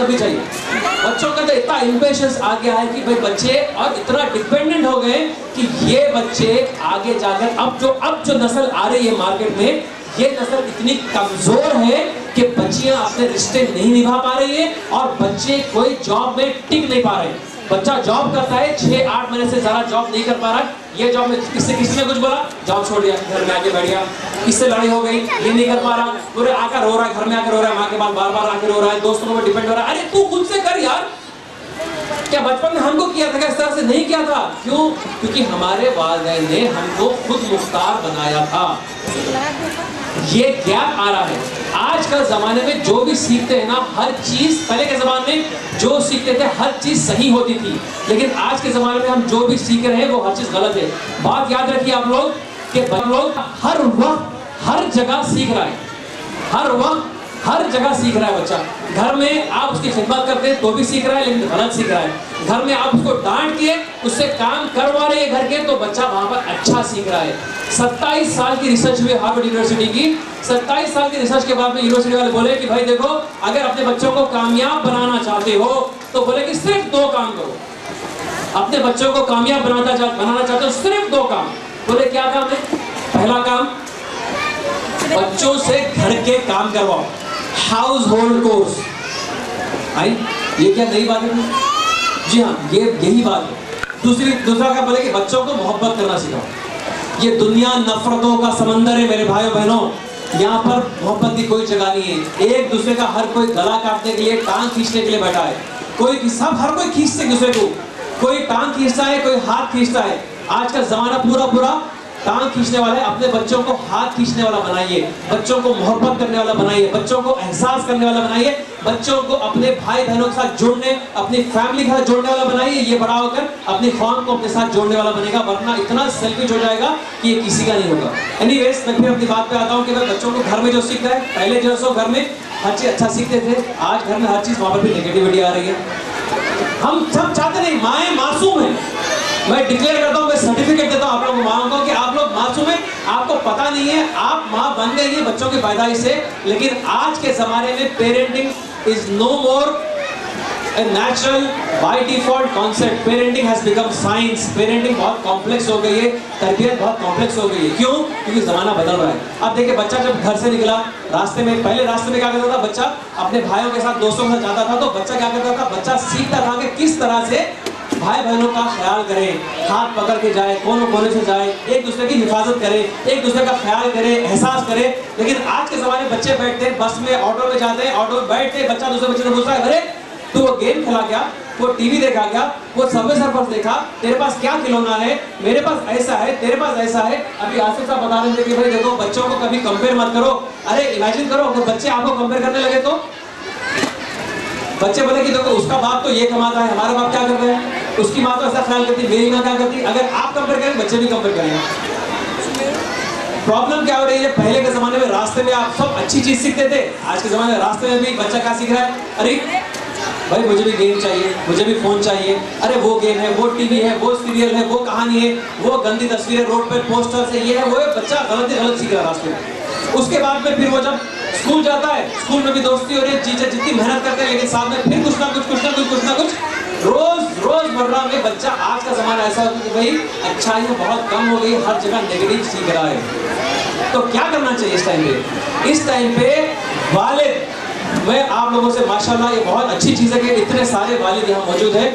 भी चाहिए। बच्चों का तो इतना इम्पेशंस आ गया है कि भाई बच्चे और इतना डिपेंडेंट हो गए कि ये बच्चे आगे जाकर अब जो नस्ल आ रही है मार्केट में, ये नस्ल इतनी कमजोर है कि बच्चियां अपने रिश्ते नहीं निभा पा रही है और बच्चे कोई जॉब में टिक नहीं पा रहे हैं। बच्चा जॉब करता है 6-8 महीने से ज्यादा जॉब नहीं कर पा रहा है। ये जॉब में किसी ने कुछ बोला, जॉब छोड़ दिया, घर में आके बैठ गया, इससे लड़ाई हो गई, ये नहीं कर पा रहा, पूरे आकर रो रहा है, घर में आकर रो रहा है, माँ के बाद बार बार आकर रो रहा है, दोस्तों पर डिपेंड हो रहा है। अरे तू खुद से कर यार, क्या बचपन में हमको किया था क्या? इस तरह से नहीं किया था। क्यों? क्योंकि हमारे वालिदैन ने हमको खुद मुख्तार बनाया था। ये गैप आ रहा है। आजकल जमाने में जो भी सीखते हैं ना, हर चीज, पहले के जमाने में जो सीखते थे हर चीज सही होती थी, लेकिन आज के जमाने में हम जो भी सीख रहे हैं वो हर चीज गलत है। बात याद रखिए आप लोग कि लोग हर वक्त हर जगह सीख रहा है, हर वक्त हर जगह सीख रहा है बच्चा। घर में आप उसकी खिदमत करते हैं तो भी सीख रहा है, लेकिन गलत सीख रहा है। घर में आप उसको डांट के उससे काम करवा रहे हैं घर के, तो बच्चा वहां पर अच्छा सीख रहा है। 27 साल की रिसर्च हुई हार्वर्ड यूनिवर्सिटी की। 27 साल की रिसर्च के बाद में यूनिवर्सिटी वाले बोले कि भाई देखो, अगर अपने बच्चों को कामयाब बनाना चाहते हो तो बोले कि सिर्फ 2 काम करो। अपने बच्चों को कामयाब बनाना चाहते हो, सिर्फ 2 काम। बोले क्या काम है? पहला काम, बच्चों से घर के काम करवाओ, हाउस होल्ड कोर्स। आई, ये क्या नई बात है? जी हाँ, ये यही बात है। दूसरा क्या बोले कि बच्चों को मोहब्बत करना सिखाओ। ये दुनिया नफरतों का समंदर है मेरे भाइयों बहनों, यहाँ पर मोहब्बत की कोई जगह नहीं है। एक दूसरे का हर कोई गला काटने के लिए, टांग खींचने के लिए बैठा है। हर कोई खींचते दूसरे को, कोई टांग खींचता है, कोई हाथ खींचता है। आज का जमाना पूरा टांग खींचने वाला है। अपने बच्चों को हाथ खींचने वाला बनाइए, बच्चों को मोहब्बत करने वाला बनाइए, बच्चों को एहसास करने वाला बनाइए, बच्चों को अपने भाई बहनों के साथ जोड़ने, अपनी फैमिली के साथ जोड़ने वाला बनाइए। ये बड़ा होकर अपनी कौम को अपने साथ जोड़ने वाला बनेगा, वरना इतना सेल्फिश हो जाएगा कि ये किसी का नहीं होगा। एनीवेज, मैं फिर अपनी बात पे आता हूँ कि मैं बच्चों को घर में जो सीखता है, पहले जो सो घर में हर चीज अच्छा सीखते थे, आज घर में हर चीज वहां पर भी नेगेटिविटी आ रही है। हम सब चाहते नहीं, माएँ मासूम है। मैं डिक्लेयर करता हूँ, मैं सर्टिफिकेट देता हूँ आप लोगों को, माँ को, कि आप लोग मासूम हैं। आपको पता नहीं है, आप माँ बन गई है बच्चों की पैदाइश से, लेकिन आज के जमाने में parenting is no more a natural by default concept. Parenting has become science. Parenting बहुत कॉम्प्लेक्स हो गई है, तरबियत बहुत कॉम्प्लेक्स हो गई है। क्यों? क्योंकि जमाना बदल रहा है। अब देखिए, बच्चा जब घर से निकला, रास्ते में क्या करता था? बच्चा अपने भाइयों के साथ, दोस्तों के साथ जाता था, तो बच्चा क्या करता था? बच्चा सीखता था कि किस तरह से भाई बहनों का ख्याल करें, हाथ पकड़ के जाए, कोने से जाए, एक दूसरे की हिफाजत करे, एक दूसरे का ख्याल करे, एहसास करे। लेकिन आज के जमाने में बच्चे बैठते हैं बस में, ऑटो में जाते हैं, ऑटो में बैठते हैं, बच्चा दूसरे बच्चे से पूछता है, अरे तू वो गेम खेला क्या, वो टीवी देखा क्या, वो सबवे सर्फर्स देखा, तेरे पास क्या खिलौना है, मेरे पास ऐसा है, तेरे पास ऐसा है। अभी आसिफ साहब बता रहे थे कि भाई देखो, बच्चों को कभी कंपेयर मत करो। अरे इमेजिन करो अगर बच्चे आपको कंपेयर करने लगे तो बच्चे बोले कि देखो उसका बाप तो ये कमाता है, हमारा बाप क्या कर रहा है, उसकी माँ तो ऐसा ख्याल करती है, मेरी माँ क्या करती है। अगर आप कंपेयर करें, बच्चे भी कंपेयर करेंगे। प्रॉब्लम क्या हो रही है? पहले के जमाने में रास्ते में आप सब अच्छी चीज सीखते थे, आज के जमाने में रास्ते में भी बच्चा क्या सीख रहा है? अरे भाई मुझे भी गेम चाहिए, मुझे भी फोन चाहिए, अरे वो गेम है, वो टीवी है, वो सीरियल है, वो कहानी है, वो गंदी तस्वीरें रोड पे, पोस्टर से, ये है वो है। बच्चा गलत सीख रहा है रास्ते में। उसके बाद में फिर वो जब स्कूल जाता है, स्कूल में भी दोस्ती हो रही है, जितनी मेहनत करते हैं, लेकिन साथ में फिर कुछ ना कुछ रोजमर्रा में बच्चा, आज का जमाना ऐसा होता है कि भाई अच्छाइयाँ बहुत कम हो गई, हर जगह नेगेटिव सीख रहा है। तो क्या करना चाहिए इस टाइम पे? इस टाइम पे वालिद, मैं आप लोगों से, माशाल्लाह ये बहुत अच्छी चीज़ है कि इतने सारे वालिद यहाँ मौजूद है।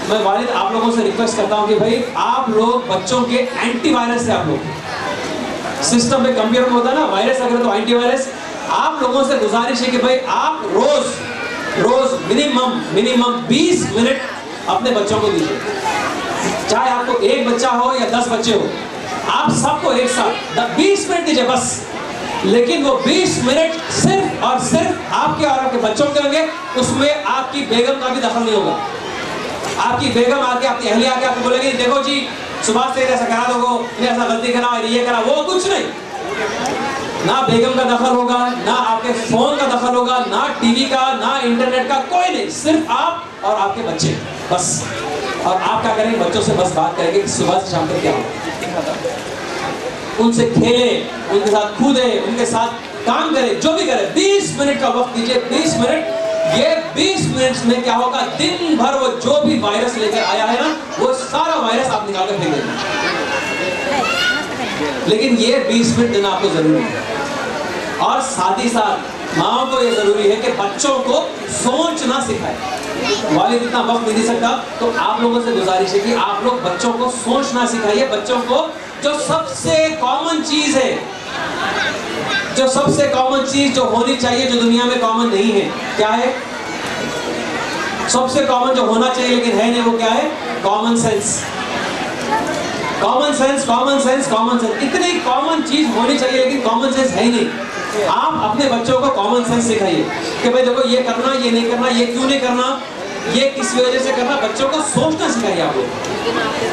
मैं वालिद आप लोगों से रिक्वेस्ट करता हूँ कि भाई आप लोग बच्चों के एंटीवायरस से, आप लोग सिस्टम में कंप्यूटर में होता है ना वायरस, अगर तो एंटीवायरस, आप लोगों से गुजारिश है कि भाई आप रोज मिनिमम 20 मिनट अपने बच्चों को दीजिए। चाहे आपको एक बच्चा हो या 10 बच्चे हो, आप सबको एक साथ 20 मिनट दीजिए बस। लेकिन वो 20 मिनट सिर्फ और सिर्फ आपके और आपके बच्चों के होंगे। उसमें आपकी बेगम का भी दखल नहीं होगा। आपकी बेगम आके, आपकी अहलिया आके आपको बोलेगी, देखो जी सुबह से ऐसा करा दो, ऐसा गलती करा, ये करा, वो कुछ नहीं। ना बेगम का दखल होगा, ना आपके फोन का दखल होगा, ना टीवी का, ना इंटरनेट का, कोई नहीं। सिर्फ आप और आपके बच्चे बस। और आप क्या करेंगे? बच्चों से बस बात करेंगे कि सुबह से शाम तक क्या हो, उनसे खेले, उनके साथ कूदे, उनके साथ काम करे, जो भी करे। 20 मिनट का वक्त दीजिए, 20 मिनट ये 20 मिनट्स में क्या होगा, दिन भर वो जो भी वायरस लेकर आया है ना, वो सारा वायरस आप निकाल कर फेंक देंगे। लेकिन ये 20 मिनट देना आपको जरूरी है। और साथ ही साथ माओ को ये जरूरी है कि बच्चों को सोचना सिखाए। वालिद इतना वक्त नहीं दे सकता, तो आप लोगों से गुजारिश है कि आप लोग बच्चों को सोचना सिखाइए। बच्चों को जो सबसे कॉमन चीज है, जो सबसे कॉमन चीज जो होनी चाहिए, जो दुनिया में कॉमन नहीं है, क्या है? सबसे कॉमन जो होना चाहिए लेकिन है नहीं, वो क्या है? Common sense. Common sense, common sense, common sense, इतनी कॉमन चीज होनी चाहिए लेकिन कॉमन सेंस है ही नहीं। आप अपने बच्चों को कॉमन सेंस सिखाइए कि भाई देखो, ये करना, ये नहीं करना, ये क्यों नहीं करना, ये किस वजह से करना। बच्चों को सोचना सिखाइए। आप लोग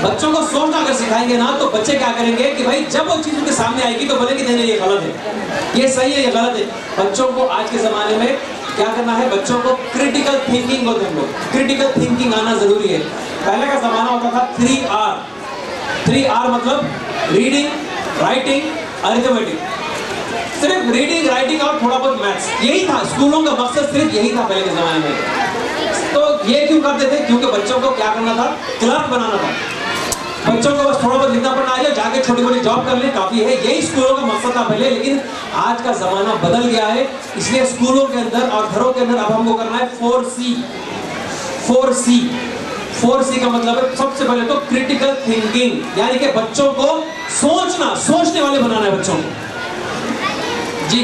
बच्चों को सोचना अगर सिखाएंगे ना, तो बच्चे क्या करेंगे कि भाई जब वो चीज उनके सामने आएगी तो बोलेंगे नहीं नहीं, ये गलत है, ये सही है, ये गलत है। बच्चों को आज के जमाने में क्या करना है, बच्चों को क्रिटिकल थिंकिंग बोलते हैं हम लोग, क्रिटिकल थिंकिंग आना जरूरी है। पहले का जमाना होता था 3R। 3R मतलब रीडिंग, राइटिंग, अरिथमेटिक। सिर्फ रीडिंग, राइटिंग और थोड़ा बहुत मैथ्स, यही था स्कूलों का मकसद, सिर्फ यही था पहले के जमाने में। तो ये क्यों करते थे? क्योंकि बच्चों को क्या करना था, क्लर्क बनाना था। बच्चों को बस थोड़ा बहुत लिखना पढ़ना आ जाए, जाके छोटी मोटी जॉब कर ले, काफी है। यही स्कूलों का मकसद था पहले। लेकिन आज का जमाना बदल गया है, इसलिए स्कूलों के अंदर और घरों के अंदर अब हमको करना है 4C। 4C 4C का मतलब है सबसे पहले तो क्रिटिकल थिंकिंग, यानी कि बच्चों को सोचना, सोचने वाले बनाना है बच्चों को। जी,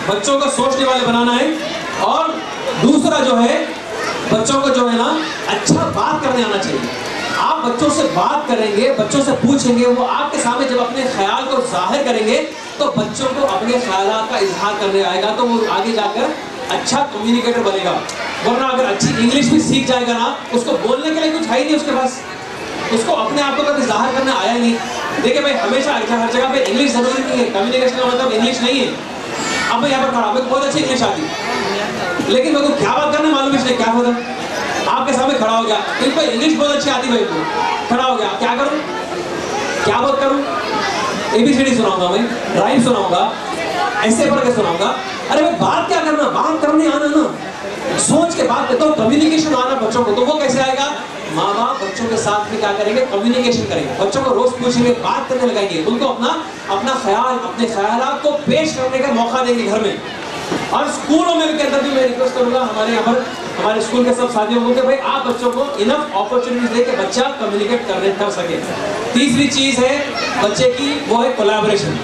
बच्चों को सोचने वाले बनाना है। और दूसरा जो है, बच्चों को जो है ना, अच्छा बात करने आना चाहिए। आप बच्चों से बात करेंगे, बच्चों से पूछेंगे, वो आपके सामने जब अपने ख्याल को जाहिर करेंगे तो बच्चों को अपने ख्यालात का इजहार करने आएगा, तो वो आगे जाकर अच्छा कम्युनिकेटर बनेगा। वरना अगर अच्छी इंग्लिश भी सीख जाएगा ना, उसको बोलने के लिए कुछ है ही नहीं उसके पास, उसको अपने आप को कभी जाहिर करना आया नहीं। देखिए भाई, हमेशा हर जगह पे इंग्लिश जरूरी नहीं है, कम्युनिकेशन का मतलब इंग्लिश नहीं है। अब मैं यहाँ पर खड़ा, मेरे को बहुत अच्छी इंग्लिश आती, लेकिन मेरे को क्या बात करना मालूम नहीं, क्या होता। आपके सामने खड़ा हो गया, इनको इंग्लिश बहुत अच्छी आती भाई को, खड़ा हो गया, क्या करूं, क्या बात करूं? ABCD सुनाऊंगा मैं, राइम सुनाऊंगा, ऐसे पढ़ के सुनाऊंगा। अरे भाई बात क्या करना, बात करने आना ना, सोच के बात करते हो, कम्युनिकेशन आना बच्चों को। तो वो कैसे आएगा? माँ बाप बच्चों के साथ में क्या करेंगे, कम्युनिकेशन करेंगे, बच्चों को रोज पूछेंगे, बात करने लगाएंगे, उनको अपना ख्याल, अपने ख्यालात को पेश करने का मौका देंगे घर में। और स्कूलों में के अंदर भी मैं रिक्वेस्ट करूंगा हमारे यहाँ पर, हमारे स्कूल के सब साथियों को, कि भाई आप बच्चों को इनफ अपॉर्चुनिटीज दे के बच्चा कम्युनिकेट कर सके। तीसरी चीज है बच्चे की, वो है कोलैबोरेशन।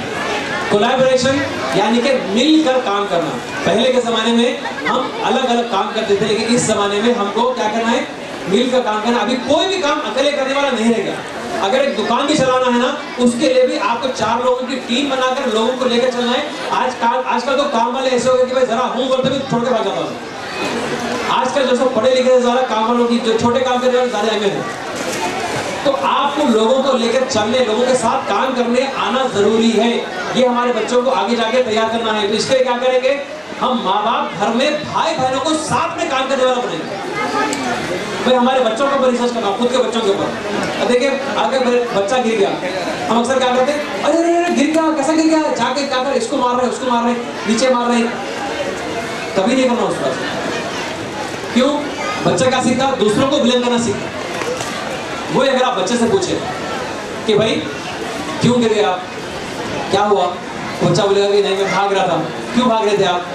कोलैबोरेशन यानी कि मिलकर काम करना। पहले के जमाने में हम अलग अलग काम करते थे, लेकिन इस जमाने में हमको क्या करना है, मिलकर काम करना। अभी कोई भी काम अकेले करने वाला नहीं रहेगा। अगर एक दुकान भी चलाना है ना, उसके लिए भी आपको 4 लोगों की टीम बनाकर लोगों को लेकर चलना है। आजकल तो काम वाले ऐसे हो गए कि भाई जरा हूं बोलते भी छोड़ के भाग जाता हूं। आजकल जो सब पढ़े लिखे ज्यादा काम वालों की, जो छोटे काम करने वाले ज्यादा अहमियत है। तो आपको लोगों को लेकर चलने, लोगों के साथ काम करने आना जरूरी है। ये हमारे बच्चों को आगे जाके तैयार करना है। तो इसके लिए क्या करेंगे, हम माँ बाप घर में भाई बहनों को साथ में काम करने वाला बनेंगे। भाई हमारे बच्चों के ऊपर रिसर्च करना, खुद के बच्चों के ऊपर। देखिए अगर बच्चा गिर गया, हम अक्सर क्या करते हैं, अरे अरे गिर गया, कैसा गिर गया, जाके क्या कर, इसको मार रहे हैं, उसको मार रहे हैं, नीचे मार रहे हैं। कभी नहीं करना उस तरह से। क्यों? बच्चा क्या सीखता, दूसरों को ब्लेम करना सीखता। वो अगर आप बच्चे से पूछे कि भाई क्यों गिर गए आप, क्या हुआ, बच्चा बोलेगा कि नहीं मैं भाग रहा था। क्यों भाग रहे थे आप?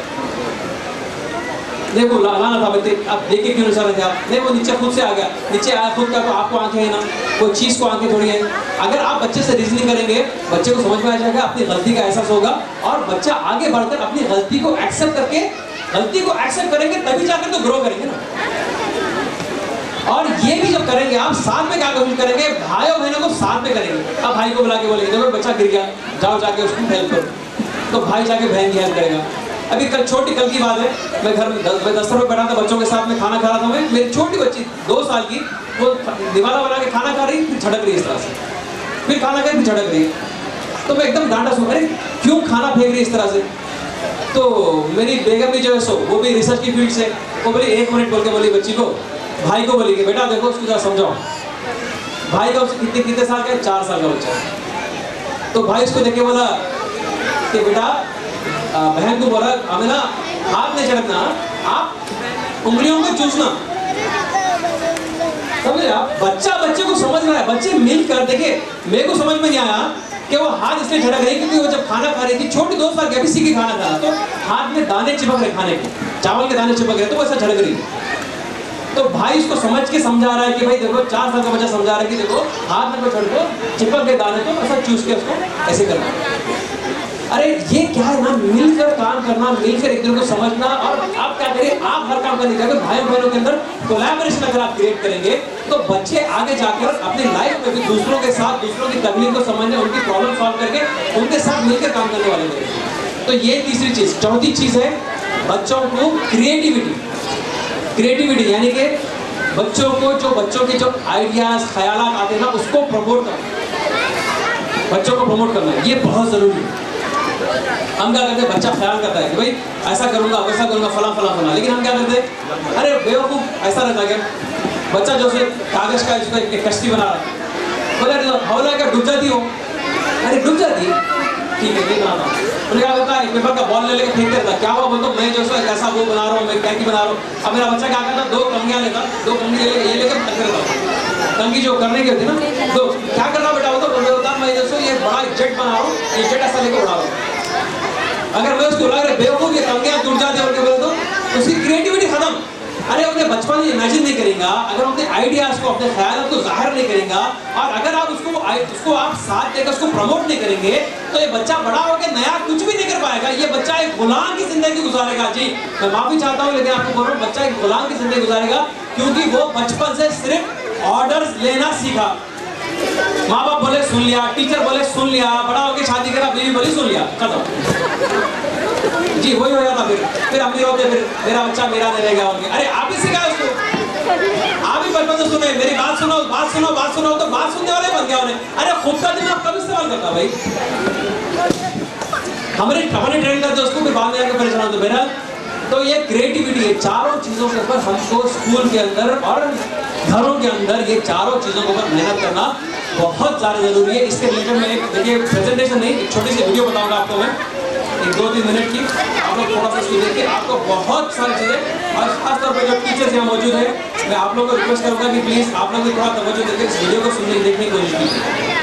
देखो लाना था बच्चे, आप देखे क्यों नहीं चल रहे थे आप? नहीं वो नीचे खुद से आ गया, नीचे आया खुद का, तो आपको आंखें है ना, कोई चीज को आंखें थोड़ी है। अगर आप बच्चे से रीजनिंग करेंगे, बच्चे को समझ में आ जाएगा, अपनी गलती का एहसास होगा, और बच्चा आगे बढ़कर अपनी गलती को एक्सेप्ट करेंगे, तभी जाकर तो ग्रो करेंगे ना। और ये भी जब करेंगे आप, साथ में क्या कोशिश करेंगे, भाइयों बहनों को साथ में करेंगे। अब भाई को बुला के बोलेंगे देखो बच्चा गिर गया, जाओ जाके उसको हेल्प करो, तो भाई जाके बहन की हेल्प करेगा। अभी कल की बात है, मैं घर में दफ्तर में बैठा था, बच्चों के साथ में खाना खा रहा था मैं। मेरी छोटी बच्ची 2 साल की, वो दीवाना बना के खाना खा रही, फिर झटक रही इस तरह से, फिर खाना खा, फिर झटक रही। तो मैं एकदम डांटा सुन, अरे क्यों खाना फेंक रही इस तरह से? तो मेरी बेगम भी जो है सो, वो भी रिसर्च की फील्ड से, वो बोली 1 मिनट बोल के बोली बच्ची को, भाई को बोली कि बेटा देखो उसको जरा समझाओ। भाई का उससे कितने साल का है? 4 साल का बच्चा। तो भाई उसको देख के बोला कि बेटा, बहन को बोला हमें ना हाथ नहीं झटकना, आप उंगलियों को चूसना, समझे आप? बच्चा बच्चे को समझ रहा है, बच्चे मिलकर, देखिए मेरे को समझ में नहीं आया कि वो हाथ इसलिए झड़क रही क्योंकि वो जब खाना खा रही थी, छोटी 2 साल की अभी सीखी खाना खाना, तो हाथ में दाने चिपक रहे खाने के, चावल के दाने चिपक रहे, तो वो ऐसा झड़क रही। तो भाई इसको समझ के समझा रहा है कि भाई देखो 4 साल का बच्चा समझा रहा है कि देखो हाथ में छोड़ दो, चिपक गए दाने तो ऐसा चूस के उसको ऐसे करना। अरे ये क्या है ना, मिलकर काम करना, मिलकर एक दूसरे को समझना। और आप क्या करिए, आप हर काम करने जाकर भाई बहनों के अंदर कोलैबोरेशन अगर आप क्रिएट करेंगे तो बच्चे आगे जाकर अपनी लाइफ में भी दूसरों के साथ, दूसरों की तकलीफ को समझने, उनकी प्रॉब्लम सॉल्व करके उनके साथ मिलकर काम करने वाले हैं। तो ये तीसरी चीज। चौथी चीज है बच्चों को क्रिएटिविटी। क्रिएटिविटी यानी कि बच्चों की जो आइडियाज ख्यालात आते हैं ना, उसको प्रमोट करना, बच्चों को प्रमोट करना, ये बहुत जरूरी है। हम क्या करते हैं, बच्चा ख्याल करता है कि भाई ऐसा करूंगा, वैसा करूंगा, फला फला फला, लेकिन हम क्या करते हैं, अरे बेवकूफ ऐसा रहता है क्या, बच्चा जो से कागज का इसको एक कश्ती बना रहा है, बोले हौला क्या डूब जाती हो, अरे डूब जाती, ठीक है नहीं बनाता। उन्हें क्या करता है, पेपर का बॉल ले लेकर फेंक देता, क्या हुआ बोलता, मैं जो है ऐसा वो बना रहा हूँ, मैं कैंची बना रहा हूँ। अब मेरा बच्चा क्या करता, 2 कंगियाँ लेता, 2 कंगी ये लेकर कंगी जो करने की होती है ना, तो क्या कर रहा बेटा, बोलता मैं जैसे ये बड़ा जेट बना रहा हूँ, ये जेट ऐसा लेकर उड़ा रहा हूँ। अगर मैं उसको लग रहा है बेवकूफ ये कंगियाँ टूट जाती है बोले तो उसकी क्रिएटिविटी खत्म। अरे अपने बचपन में इमेजिन नहीं करेगा, अगर अपने आइडियाज को, अपने ख्याल को जाहिर नहीं करेगा, और अगर आप उसको आप साथ देकर उसको प्रमोट नहीं करेंगे, तो ये बच्चा बड़ा होकर नया कुछ भी नहीं कर पाएगा। ये बच्चा एक गुलाम की जिंदगी गुजारेगा। जी मैं माफी चाहता हूँ, लेकिन आपको बोल रहा हूँ, बच्चा एक गुलाम की जिंदगी गुजारेगा, क्योंकि वो बचपन से सिर्फ ऑर्डर्स लेना सीखा। माँ बाप बोले सुन लिया, टीचर बोले सुन लिया, बड़ा होकर शादी करा, बीवी बोली सुन लिया, खत्म। जी वही हो जाता, फिर अमीर होते, फिर मेरा बच्चा मेरा नहीं रहेगा। अरे आप ही सिखाए उसको, आप ही बचपन से सुने, मेरी बात सुनो, बात सुनो, बात सुनो, तो बात सुनने वाले बन गया उन्हें। अरे खुद का दिमाग कब इस्तेमाल करता भाई, हमारे ट्रेन करते उसको, फिर बाद में आकर परेशान होते। मेरा तो ये क्रिएटिविटी है, चारों चीजों के ऊपर हमको स्कूल के अंदर और घरों के अंदर ये चारों चीजों के ऊपर मेहनत करना बहुत ज़्यादा जरूरी है। इसके रिलेटेड मैं एक देखिए प्रेजेंटेशन नहीं, एक छोटी सी वीडियो बताऊंगा आपको मैं, एक 2-3 मिनट की, आप लोग थोड़ा सा इसको देखिए, आपको बहुत सारी चीज़ें, और खासतौर पर जो टीचर्स यहाँ मौजूद है, मैं आप लोगों को रिक्वेस्ट करूँगा कि प्लीज़ आप लोग भी थोड़ा तवज्जो देकर इस वीडियो को सुनने देखने की कोशिश कीजिए।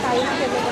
साइज के लिए